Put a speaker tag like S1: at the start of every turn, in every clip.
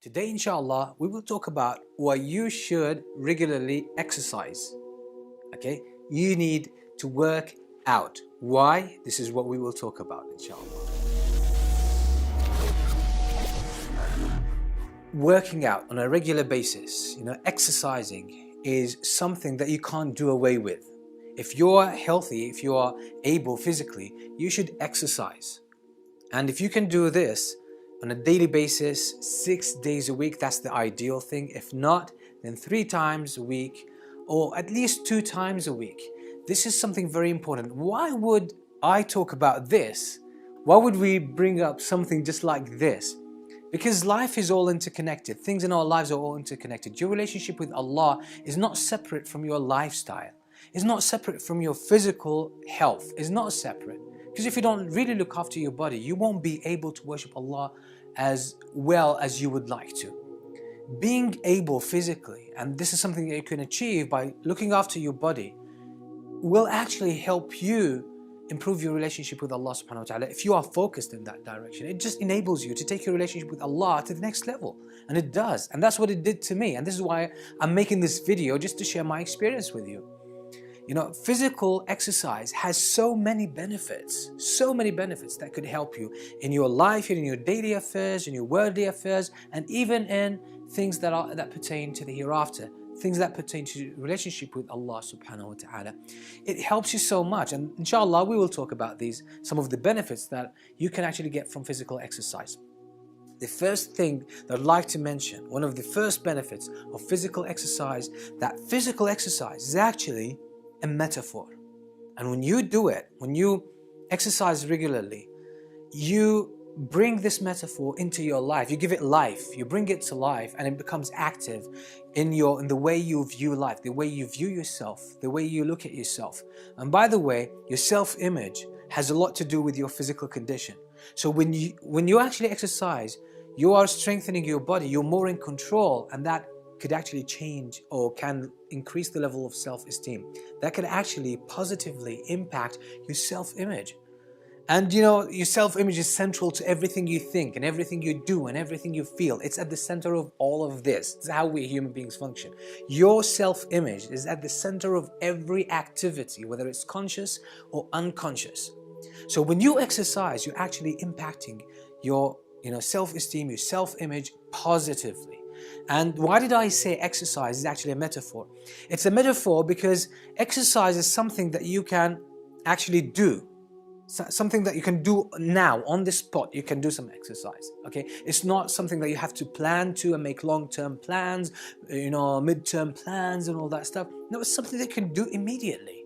S1: Today, inshallah, we will talk about why you should regularly exercise. Okay, you need to work out. Why? This is what we will talk about, inshallah. Working out on a regular basis, exercising is something that you can't do away with. If you're healthy, if you are able physically, you should exercise. And if you can do this on a daily basis, 6 days a week, that's the ideal thing. If not, then 3 times a week, or at least 2 times a week. This is something very important. Why would I talk about this? Why would we bring up something just like this? Because life is all interconnected. Things in our lives are all interconnected. Your relationship with Allah is not separate from your lifestyle. It's not separate from your physical health. It's not separate. Because if you don't really look after your body, you won't be able to worship Allah as well as you would like to. Being able physically, and this is something that you can achieve by looking after your body, will actually help you improve your relationship with Allah subhanahu wa ta'ala if you are focused in that direction. It just enables you to take your relationship with Allah to the next level. And it does. And that's what it did to me. And this is why I'm making this video, just to share my experience with you. Physical exercise has so many benefits that could help you in your life, in your daily affairs, in your worldly affairs, and even in things that pertain to the hereafter, things that pertain to relationship with Allah subhanahu wa ta'ala. It helps you so much, and inshallah we will talk about some of the benefits that you can actually get from physical exercise. The first thing that I'd like to mention, one of the first benefits of physical exercise, that physical exercise is actually a metaphor. And when you do it, when you exercise regularly, you bring this metaphor into your life. You give it life, you bring it to life, and it becomes active in the way you view life, the way you view yourself, the way you look at yourself. And by the way, your self-image has a lot to do with your physical condition. So when you actually exercise, you are strengthening your body, you're more in control, and that could actually change or can increase the level of self-esteem. That can actually positively impact your self-image. And your self-image is central to everything you think and everything you do and everything you feel. It's at the center of all of this. It's how we human beings function. Your self-image is at the center of every activity, whether it's conscious or unconscious. So when you exercise, you're actually impacting your self-esteem, your self-image positively. And why did I say exercise is actually a metaphor? It's a metaphor because exercise is something that you can actually do. Something that you can do now, on the spot, you can do some exercise, okay? It's not something that you have to plan to and make long-term plans, mid-term plans and all that stuff. No, it's something that you can do immediately.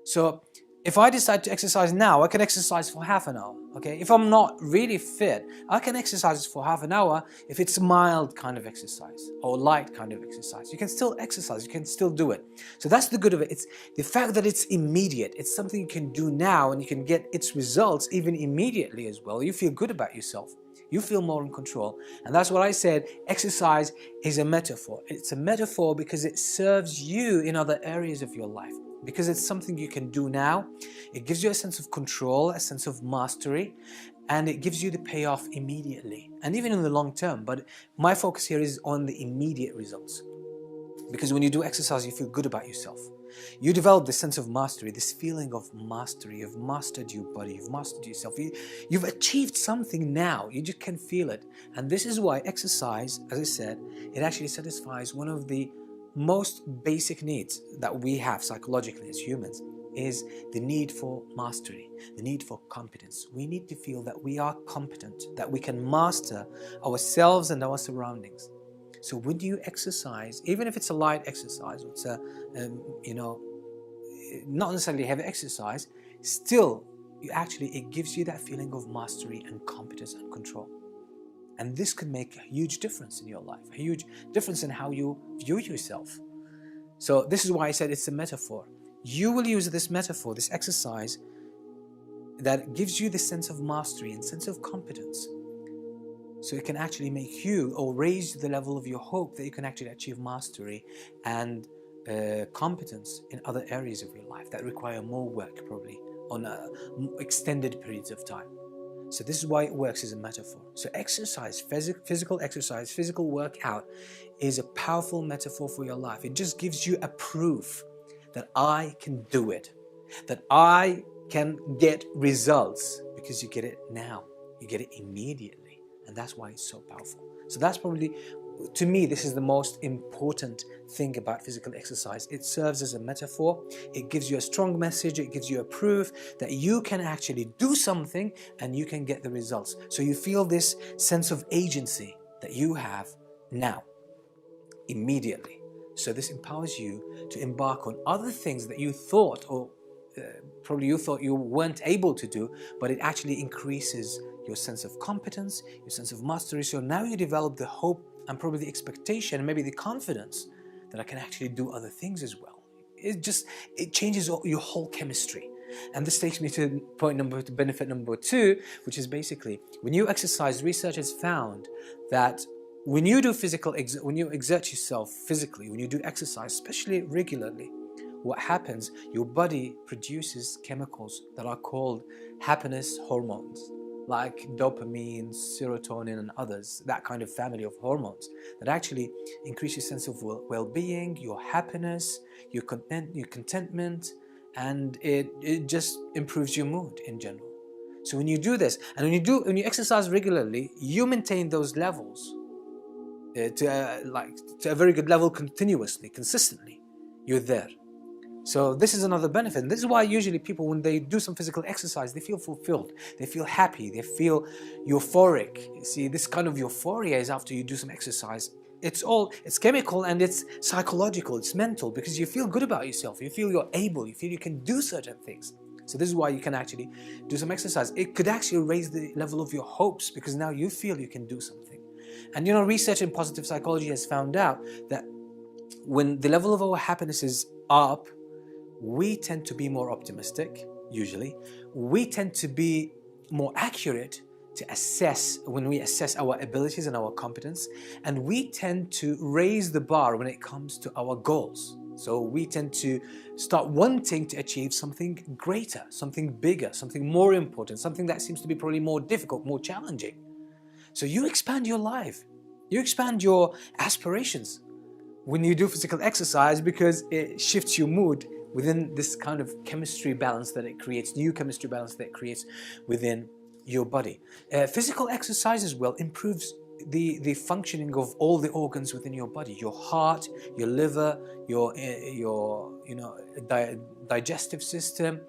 S1: So if I decide to exercise now, I can exercise for half an hour, okay? If I'm not really fit, I can exercise for half an hour if it's mild kind of exercise or light kind of exercise. You can still exercise, you can still do it. So that's the good of it. It's the fact that it's immediate. It's something you can do now and you can get its results even immediately as well. You feel good about yourself. You feel more in control. And that's what I said, exercise is a metaphor. It's a metaphor because it serves you in other areas of your life. Because it's something you can do now, it gives you a sense of control, a sense of mastery, and it gives you the payoff immediately, and even in the long term. But my focus here is on the immediate results. Because when you do exercise, you feel good about yourself. You develop this sense of mastery, this feeling of mastery. You've mastered your body, you've mastered yourself. You've achieved something now, you just can feel it. And this is why exercise, as I said, it actually satisfies one of the most basic needs that we have psychologically as humans, is the need for mastery, the need for competence. We need to feel that we are competent, that we can master ourselves and our surroundings. So when you exercise, even if it's a light exercise, or it's not necessarily heavy exercise, still it gives you that feeling of mastery and competence and control. And this could make a huge difference in your life, a huge difference in how you view yourself. So this is why I said it's a metaphor. You will use this metaphor, this exercise, that gives you this sense of mastery and sense of competence. So it can actually make you, or raise the level of your hope that you can actually achieve mastery and competence in other areas of your life that require more work, probably on extended periods of time. So this is why it works as a metaphor. So exercise, physical exercise, physical workout is a powerful metaphor for your life. It just gives you a proof that I can do it, that I can get results, because you get it now. You get it immediately. And that's why it's so powerful. So that's probably, to me, this is the most important thing about physical exercise. It serves as a metaphor. It gives you a strong message. It gives you a proof that you can actually do something and you can get the results. So you feel this sense of agency that you have now, immediately. So this empowers you to embark on other things that you thought, or probably you thought you weren't able to do, but it actually increases your sense of competence, your sense of mastery. So now you develop the hope and probably the expectation, maybe the confidence that I can actually do other things as well. It changes your whole chemistry. And this takes me to benefit number 2, which is basically, when you exercise, research has found that when you do when you exert yourself physically, when you do exercise, especially regularly, what happens, your body produces chemicals that are called happiness hormones, like dopamine, serotonin, and others, that kind of family of hormones that actually increase your sense of well-being, your happiness, your contentment, and it just improves your mood in general. So when you do this, and when you exercise regularly, you maintain those levels to a very good level continuously, consistently. You're there. So this is another benefit. And this is why usually people, when they do some physical exercise, they feel fulfilled, they feel happy, they feel euphoric. You see, this kind of euphoria is after you do some exercise. It's chemical and it's psychological, it's mental, because you feel good about yourself, you feel you're able, you feel you can do certain things. So this is why you can actually do some exercise. It could actually raise the level of your hopes, because now you feel you can do something. And research in positive psychology has found out that when the level of our happiness is up, we tend to be more optimistic, usually. We tend to be more accurate to assess, when we assess our abilities and our competence, and we tend to raise the bar when it comes to our goals. So we tend to start wanting to achieve something greater, something bigger, something more important, something that seems to be probably more difficult, more challenging. So you expand your life, you expand your aspirations when you do physical exercise, because it shifts your mood within this kind of chemistry balance that it creates, new chemistry balance that it creates within your body. Physical exercise as well improves the functioning of all the organs within your body, your heart, your liver, your digestive system,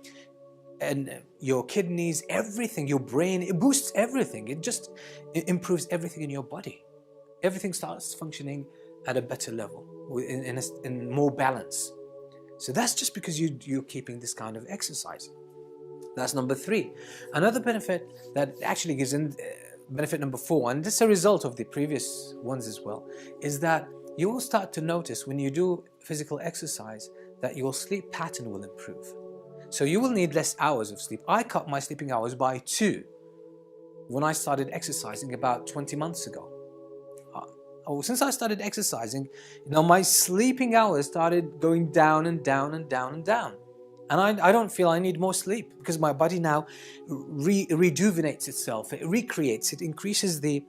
S1: and your kidneys, everything, your brain. It boosts everything. It improves everything in your body. Everything starts functioning at a better level, in more balance. So that's just because you're keeping this kind of exercise. That's number 3. Another benefit that actually gives in benefit number 4, and this is a result of the previous ones as well, is that you will start to notice when you do physical exercise that your sleep pattern will improve. So you will need less hours of sleep. I cut my sleeping hours by 2 when I started exercising about 20 months ago. Since I started exercising, my sleeping hours started going down and down and down and down. And I don't feel I need more sleep, because my body now rejuvenates itself, it recreates, it increases the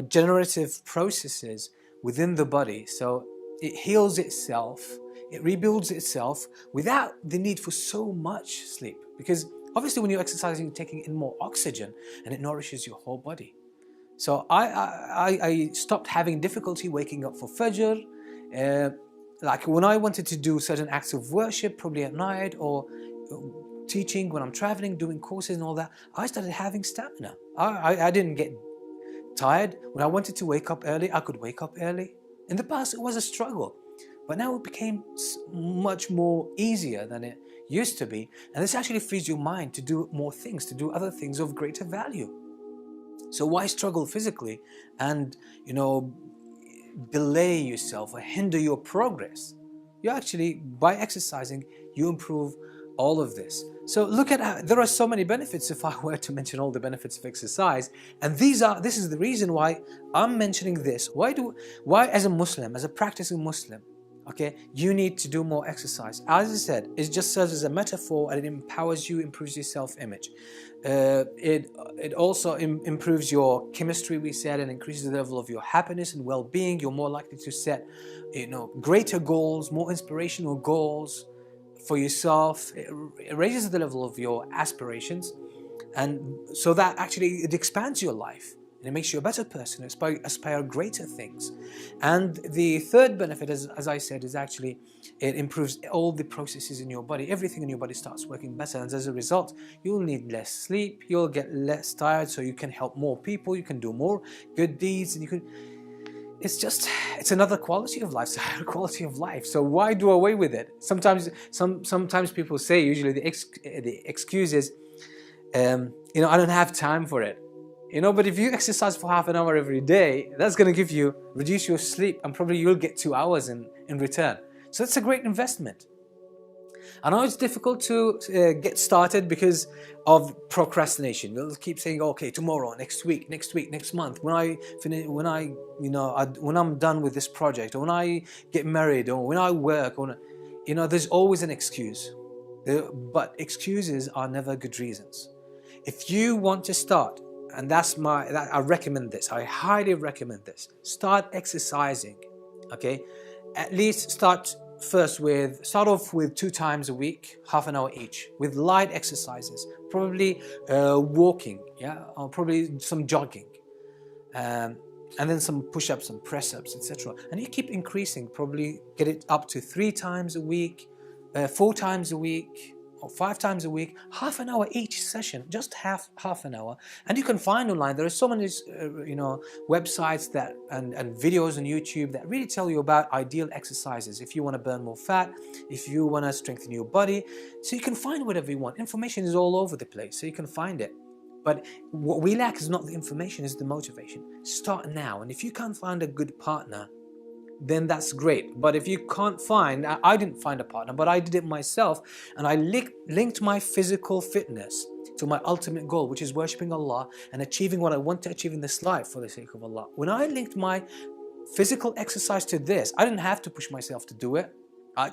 S1: generative processes within the body. So it heals itself, it rebuilds itself without the need for so much sleep. Because obviously when you're exercising, you're taking in more oxygen and it nourishes your whole body. So I stopped having difficulty waking up for Fajr. Like when I wanted to do certain acts of worship, probably at night, or teaching when I'm traveling, doing courses and all that, I started having stamina. I didn't get tired. When I wanted to wake up early, I could wake up early. In the past, it was a struggle, but now it became much more easier than it used to be. And this actually frees your mind to do more things, to do other things of greater value. So why struggle physically and, delay yourself or hinder your progress? You actually, by exercising, you improve all of this. So look at there are so many benefits if I were to mention all the benefits of exercise. And this is the reason why I'm mentioning this. Why as a Muslim, as a practicing Muslim, Okay, you need to do more exercise. As I said, it just serves as a metaphor, and it empowers you, improves your self-image. It also improves your chemistry, we said, and increases the level of your happiness and well-being. You're more likely to set, greater goals, more inspirational goals for yourself. It raises the level of your aspirations, and so that actually it expands your life. And it makes you a better person, aspire greater things. And the third benefit, as I said, is actually it improves all the processes in your body. Everything in your body starts working better. And as a result, you'll need less sleep, you'll get less tired, so you can help more people, you can do more good deeds, and you can... It's another quality of life, it's a higher quality of life. So why do away with it? Sometimes people say, usually the excuse is, I don't have time for it. But if you exercise for half an hour every day, that's going to reduce your sleep, and probably you'll get 2 hours in return. So it's a great investment. I know it's difficult to get started because of procrastination. You'll keep saying, okay, tomorrow, next week, next month, when I'm done with this project, or when I get married, or when I work, there's always an excuse. But excuses are never good reasons. If you want to start, and I recommend this, I highly recommend this, start exercising, okay? At least start off with 2 times a week, half an hour each, with light exercises, probably walking, or probably some jogging, and then some push-ups and press-ups, etc. And you keep increasing, probably get it up to 3 times a week, 4 times a week, or 5 times a week, half an hour each session, just half an hour. And you can find online, there are so many websites and videos on YouTube that really tell you about ideal exercises if you want to burn more fat, if you want to strengthen your body. So you can find whatever you want. Information is all over the place, so you can find it. But what we lack is not the information, it's the motivation. Start now, and if you can't find a good partner, then that's great. But if you can't find, I didn't find a partner, but I did it myself, and I linked my physical fitness to my ultimate goal, which is worshipping Allah and achieving what I want to achieve in this life for the sake of Allah. When I linked my physical exercise to this, I didn't have to push myself to do it.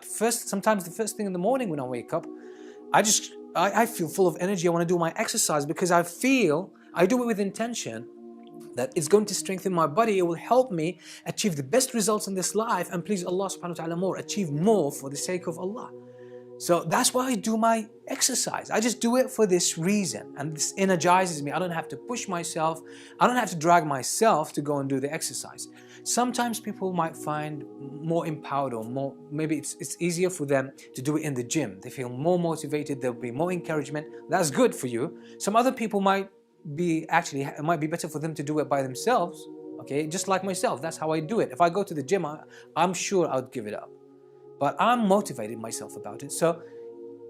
S1: Sometimes the first thing in the morning when I wake up, I feel full of energy. I want to do my exercise because I do it with intention that it's going to strengthen my body. It will help me achieve the best results in this life and please Allah subhanahu wa ta'ala more, achieve more for the sake of Allah. So that's why I do my exercise. I just do it for this reason, and this energizes me. I don't have to push myself. I don't have to drag myself to go and do the exercise. Sometimes people might find more empowered, or maybe it's easier for them to do it in the gym. They feel more motivated, there'll be more encouragement. That's good for you. Some other people it might be better for them to do it by themselves, okay? Just like myself, that's how I do it. If I go to the gym, I'm sure I would give it up. But I'm motivated myself about it. So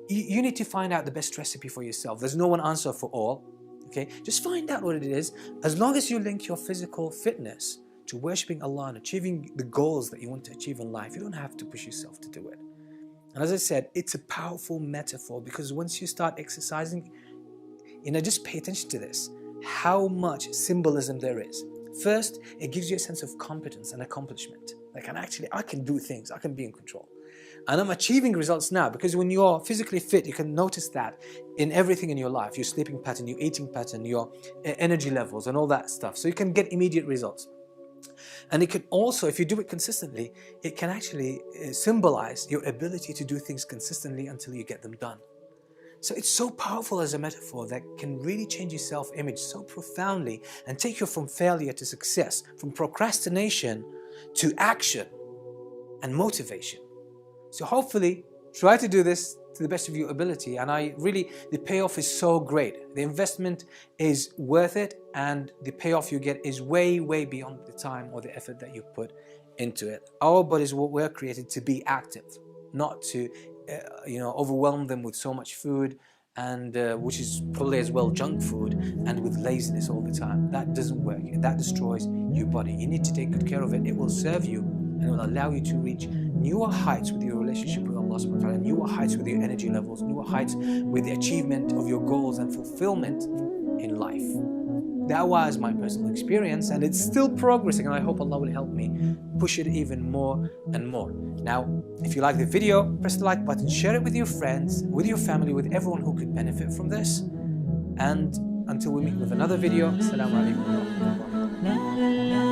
S1: you need to find out the best recipe for yourself. There's no one answer for all, okay? Just find out what it is. As long as you link your physical fitness to worshipping Allah and achieving the goals that you want to achieve in life, you don't have to push yourself to do it. And as I said, it's a powerful metaphor, because once you start exercising, just pay attention to this, how much symbolism there is. First, it gives you a sense of competence and accomplishment. Like, I can do things, I can be in control. And I'm achieving results now, because when you're physically fit, you can notice that in everything in your life, your sleeping pattern, your eating pattern, your energy levels and all that stuff. So you can get immediate results. And it can also, if you do it consistently, it can actually symbolize your ability to do things consistently until you get them done. So it's so powerful as a metaphor that can really change your self-image so profoundly and take you from failure to success, from procrastination to action and motivation. So hopefully try to do this to the best of your ability, and the payoff is so great. The investment is worth it, and the payoff you get is way, way beyond the time or the effort that you put into it. Our bodies were created to be active, not to overwhelm them with so much food, and which is probably as well junk food, and with laziness all the time. That doesn't work. That destroys your body. You need to take good care of it. It will serve you, and it will allow you to reach newer heights with your relationship with Allah subhanahu wa ta'ala, newer heights with your energy levels, newer heights with the achievement of your goals and fulfillment in life. That was my personal experience, and it's still progressing, and I hope Allah will help me push it even more and more. Now, if you like the video, press the like button, share it with your friends, with your family, with everyone who could benefit from this. And until we meet with another video, Assalamu alaikum wa rahmatullahi.